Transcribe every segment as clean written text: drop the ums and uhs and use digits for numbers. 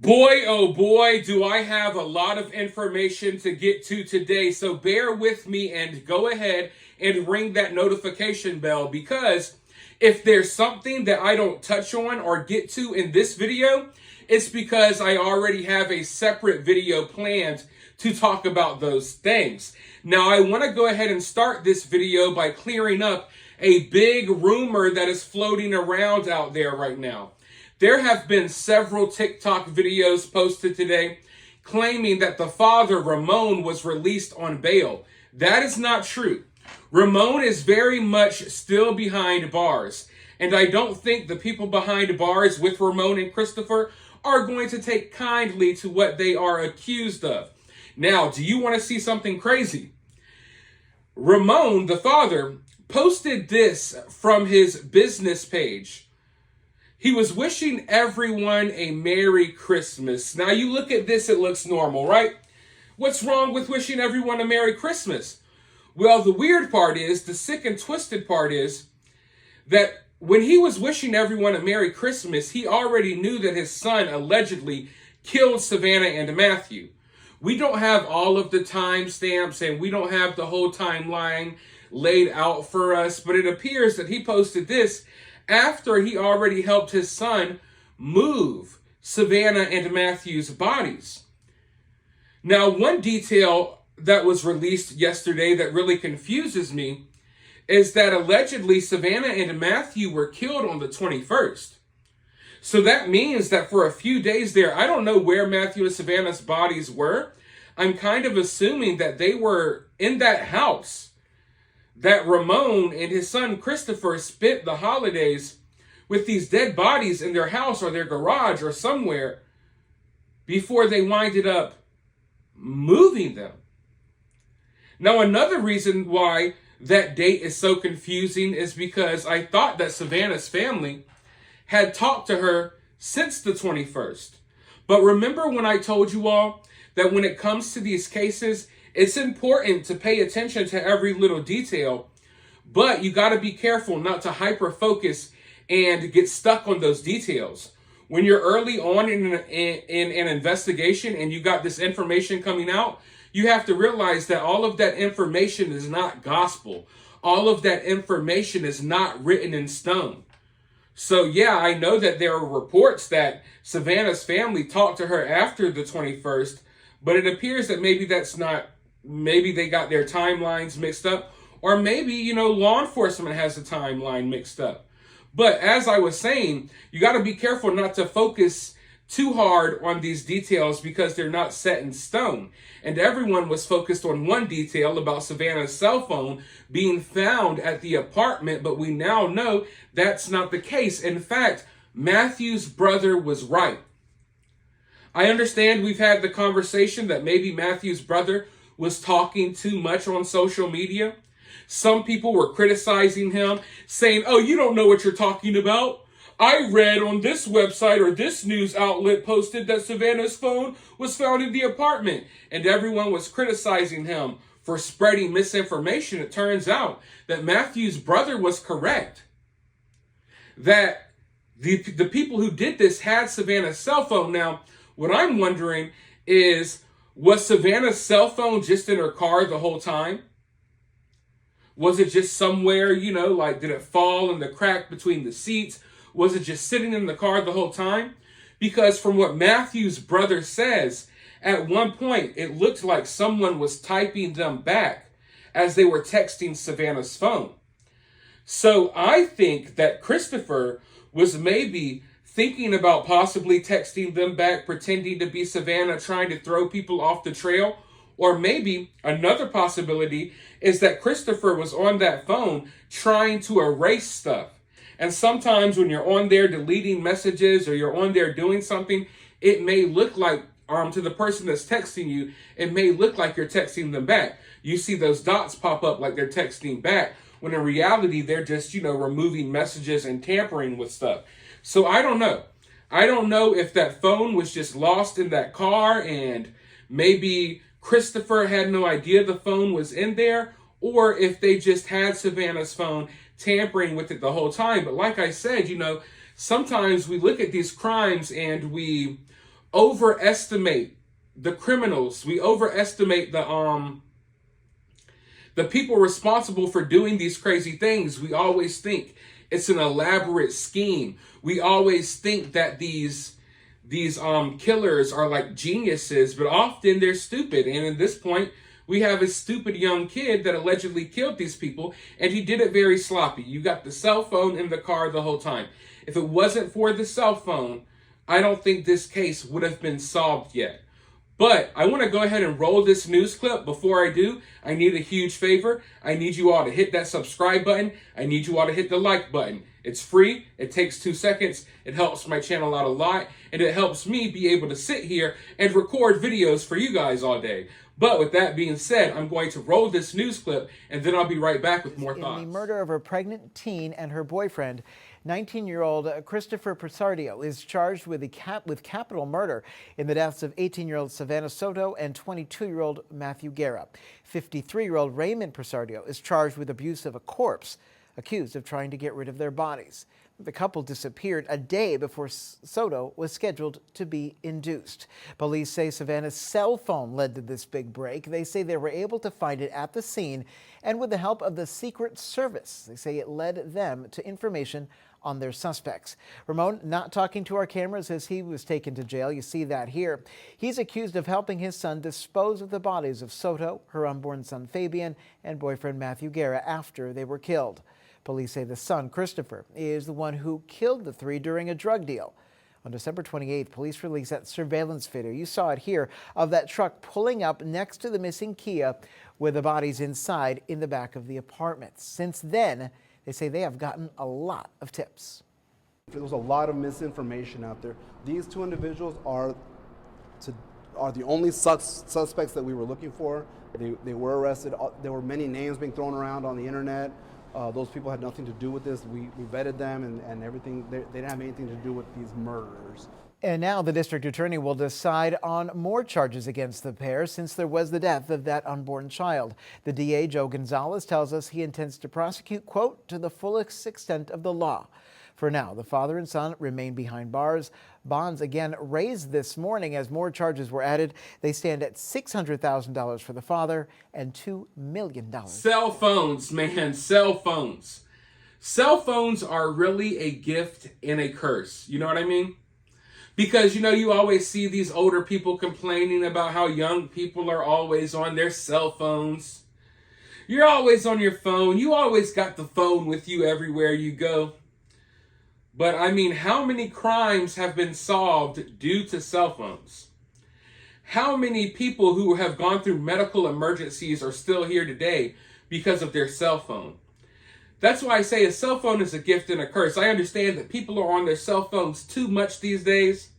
Boy, oh boy, do I have a lot of information to get to today. So bear with me and go ahead and ring that notification bell, because if there's something that I don't touch on or get to in this video, it's because I already have a separate video planned to talk about those things. Now, I want to go ahead and start this video by clearing up a big rumor that is floating around out there right now. There have been several TikTok videos posted today claiming that the father, Ramon, was released on bail. That is not true. Ramon is very much still behind bars, and I don't think the people behind bars with Ramon and Christopher are going to take kindly to what they are accused of. Now, do you want to see something crazy? Ramon, the father, posted this from his business page. He was wishing everyone a Merry Christmas. Now, you look at this, it looks normal, right? What's wrong with wishing everyone a Merry Christmas? Well, the weird part is, the sick and twisted part is, that when he was wishing everyone a Merry Christmas, he already knew that his son allegedly killed Savanah and Matthew. We don't have all of the timestamps and we don't have the whole timeline laid out for us, but it appears that he posted this after he already helped his son move Savanah and Matthew's bodies. Now, one detail that was released yesterday that really confuses me is that allegedly Savanah and Matthew were killed on the 21st. So that means that for a few days there, I don't know where Matthew and Savannah's bodies were. I'm kind of assuming that they were in that house that Ramon and his son Christopher spent the holidays with these dead bodies in their house or their garage or somewhere before they winded up moving them. Now, another reason why that date is so confusing is because I thought that Savannah's family had talked to her since the 21st. But remember when I told you all that when it comes to these cases, it's important to pay attention to every little detail, but you got to be careful not to hyper-focus and get stuck on those details. When you're early on in an investigation and you got this information coming out, you have to realize that all of that information is not gospel. All of that information is not written in stone. So yeah, I know that there are reports that Savannah's family talked to her after the 21st, but it appears that maybe that's not, maybe they got their timelines mixed up, or maybe, law enforcement has the timeline mixed up. But as I was saying, you got to be careful not to focus too hard on these details because they're not set in stone. And everyone was focused on one detail about Savannah's cell phone being found at the apartment, but we now know that's not the case. In fact, Matthew's brother was right. I understand we've had the conversation that maybe Matthew's brother was talking too much on social media. Some people were criticizing him, saying, "Oh, you don't know what you're talking about. I read on this website or this news outlet posted that Savannah's phone was found in the apartment." And everyone was criticizing him for spreading misinformation. It turns out that Matthew's brother was correct. That the people who did this had Savannah's cell phone. Now, what I'm wondering is, was Savannah's cell phone just in her car the whole time? Was it just somewhere, did it fall in the crack between the seats? Was it just sitting in the car the whole time? Because from what Matthew's brother says, at one point, it looked like someone was typing them back as they were texting Savannah's phone. So I think that Christopher was maybe thinking about possibly texting them back, pretending to be Savanah, trying to throw people off the trail. Or maybe another possibility is that Christopher was on that phone trying to erase stuff. And sometimes when you're on there deleting messages or you're on there doing something, it may look like, to the person that's texting you, it may look like you're texting them back. You see those dots pop up like they're texting back, when in reality, they're just, removing messages and tampering with stuff. So I don't know. I don't know if that phone was just lost in that car and maybe Christopher had no idea the phone was in there, or if they just had Savannah's phone tampering with it the whole time. But like I said, sometimes we look at these crimes and we overestimate the criminals. We overestimate the people responsible for doing these crazy things. We always think it's an elaborate scheme. We always think that these killers are like geniuses, but often they're stupid. And at this point, we have a stupid young kid that allegedly killed these people, and he did it very sloppy. You got the cell phone in the car the whole time. If it wasn't for the cell phone, I don't think this case would have been solved yet. But I want to go ahead and roll this news clip. Before I do, I need a huge favor. I need you all to hit that subscribe button. I need you all to hit the like button. It's free. It takes 2 seconds. It helps my channel out a lot. And it helps me be able to sit here and record videos for you guys all day. But with that being said, I'm going to roll this news clip, and then I'll be right back with more thoughts. In the murder of a pregnant teen and her boyfriend, 19-year-old Christopher Prasardio is charged with capital murder in the deaths of 18-year-old Savanah Soto and 22-year-old Matthew Guerra. 53-year-old Raymond Prasardio is charged with abuse of a corpse, accused of trying to get rid of their bodies. The couple disappeared a day before Soto was scheduled to be induced. Police say Savanah's cell phone led to this big break. They say they were able to find it at the scene, and with the help of the Secret Service, they say it led them to information on their suspects. Ramon not talking to our cameras as he was taken to jail. You see that here. He's accused of helping his son dispose of the bodies of Soto, her unborn son Fabian, and boyfriend Matthew Guerra after they were killed. Police say the son, Christopher, is the one who killed the three during a drug deal. On December 28th, police released that surveillance video, you saw it here, of that truck pulling up next to the missing Kia with the bodies inside in the back of the apartment. Since then, they say they have gotten a lot of tips. There was a lot of misinformation out there. These two individuals are the only suspects that we were looking for. They were arrested. There were many names being thrown around on the internet. Those people had nothing to do with this. We vetted them and everything. They didn't have anything to do with these murders. And now the district attorney will decide on more charges against the pair since there was the death of that unborn child. The DA, Joe Gonzalez, tells us he intends to prosecute, quote, to the fullest extent of the law. For now, the father and son remain behind bars. Bonds again raised this morning as more charges were added. They stand at $600,000 for the father and $2 million. Cell phones, man, cell phones. Cell phones are really a gift and a curse. You know what I mean? Because, you know, you always see these older people complaining about how young people are always on their cell phones. You're always on your phone. You always got the phone with you everywhere you go. But, I mean, how many crimes have been solved due to cell phones? How many people who have gone through medical emergencies are still here today because of their cell phone? That's why I say a cell phone is a gift and a curse. I understand that people are on their cell phones too much these days.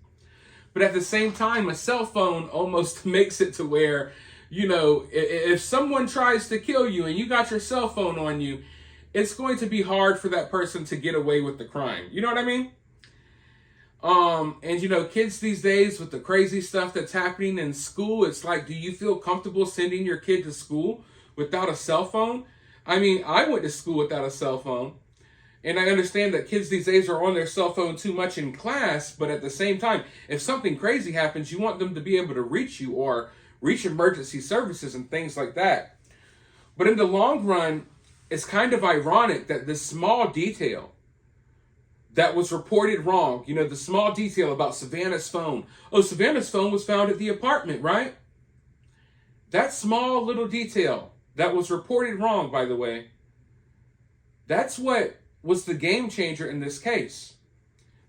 But at the same time, a cell phone almost makes it to where, you know, if someone tries to kill you and you got your cell phone on you, it's going to be hard for that person to get away with the crime. You know what I mean? And you know, kids these days with the crazy stuff that's happening in school, it's like, do you feel comfortable sending your kid to school without a cell phone? I mean, I went to school without a cell phone. And I understand that kids these days are on their cell phone too much in class, but at the same time, if something crazy happens, you want them to be able to reach you or reach emergency services and things like that. But in the long run, it's kind of ironic that this small detail that was reported wrong, you know, the small detail about Savanah's phone. Oh, Savanah's phone was found at the apartment, right? That small little detail that was reported wrong, by the way, that's what was the game changer in this case.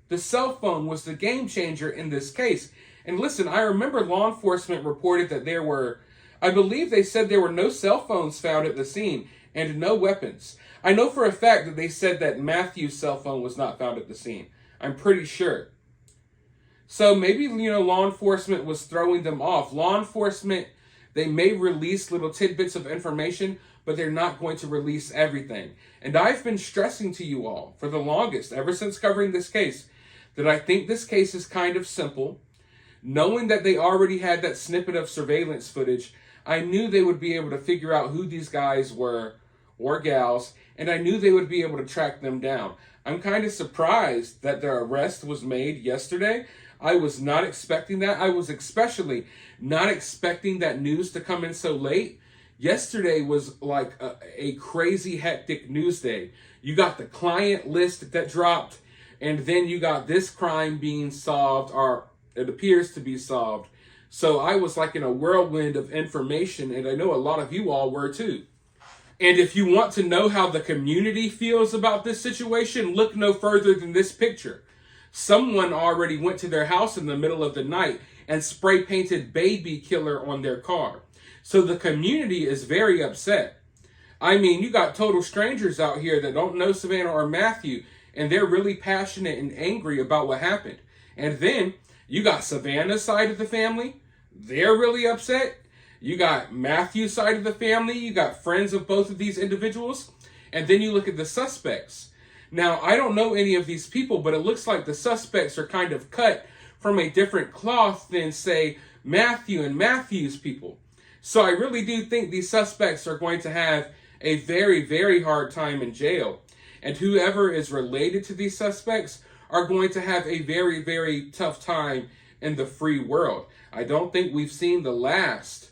The cell phone was the game changer in this case. And listen, I remember law enforcement reported that there were, I believe they said there were no cell phones found at the scene and no weapons. I know for a fact that they said that Matthew's cell phone was not found at the scene. I'm pretty sure. So maybe, you know, law enforcement was throwing them off. Law enforcement, they may release little tidbits of information, but they're not going to release everything. And I've been stressing to you all for the longest, ever since covering this case, that I think this case is kind of simple. Knowing that they already had that snippet of surveillance footage, I knew they would be able to figure out who these guys were, or gals, and I knew they would be able to track them down. I'm kind of surprised that their arrest was made yesterday. I was not expecting that. I was especially not expecting that news to come in so late. Yesterday was like a crazy hectic news day. You got the client list that dropped, and then you got this crime being solved, or it appears to be solved. So I was like in a whirlwind of information, and I know a lot of you all were too. And if you want to know how the community feels about this situation, look no further than this picture. Someone already went to their house in the middle of the night and spray painted baby killer on their car. So the community is very upset. I mean, you got total strangers out here that don't know Savanah or Matthew, and they're really passionate and angry about what happened. And then you got Savanah's side of the family. They're really upset. You got Matthew's side of the family. You got friends of both of these individuals. And then you look at the suspects. Now, I don't know any of these people, but it looks like the suspects are kind of cut from a different cloth than, say, Matthew and Matthew's people. So I really do think these suspects are going to have a very, very hard time in jail. And whoever is related to these suspects are going to have a very, very tough time in the free world. I don't think we've seen the last.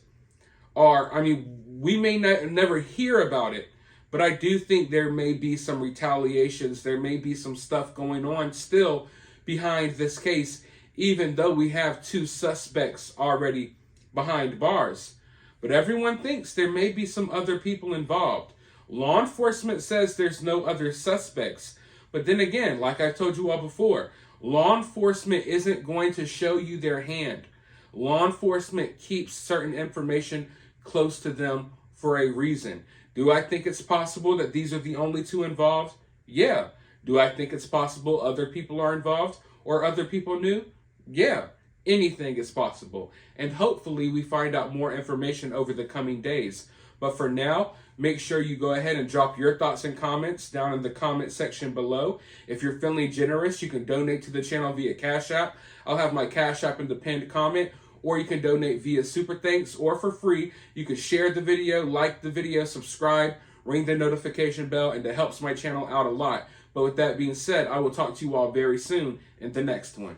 We may never hear about it, but I do think there may be some retaliations. There may be some stuff going on still behind this case, even though we have 2 suspects already behind bars. But everyone thinks there may be some other people involved. Law enforcement says there's no other suspects. But then again, like I told you all before, law enforcement isn't going to show you their hand. Law enforcement keeps certain information close to them for a reason. Do I think it's possible that these are the only 2 involved? Yeah. Do I think it's possible other people are involved or other people knew? Yeah. Anything is possible. And hopefully we find out more information over the coming days. But for now, make sure you go ahead and drop your thoughts and comments down in the comment section below. If you're feeling generous, you can donate to the channel via Cash App. I'll have my Cash App in the pinned comment. Or you can donate via Super Thanks, or for free. You can share the video, like the video, subscribe, ring the notification bell, and it helps my channel out a lot. But with that being said, I will talk to you all very soon in the next one.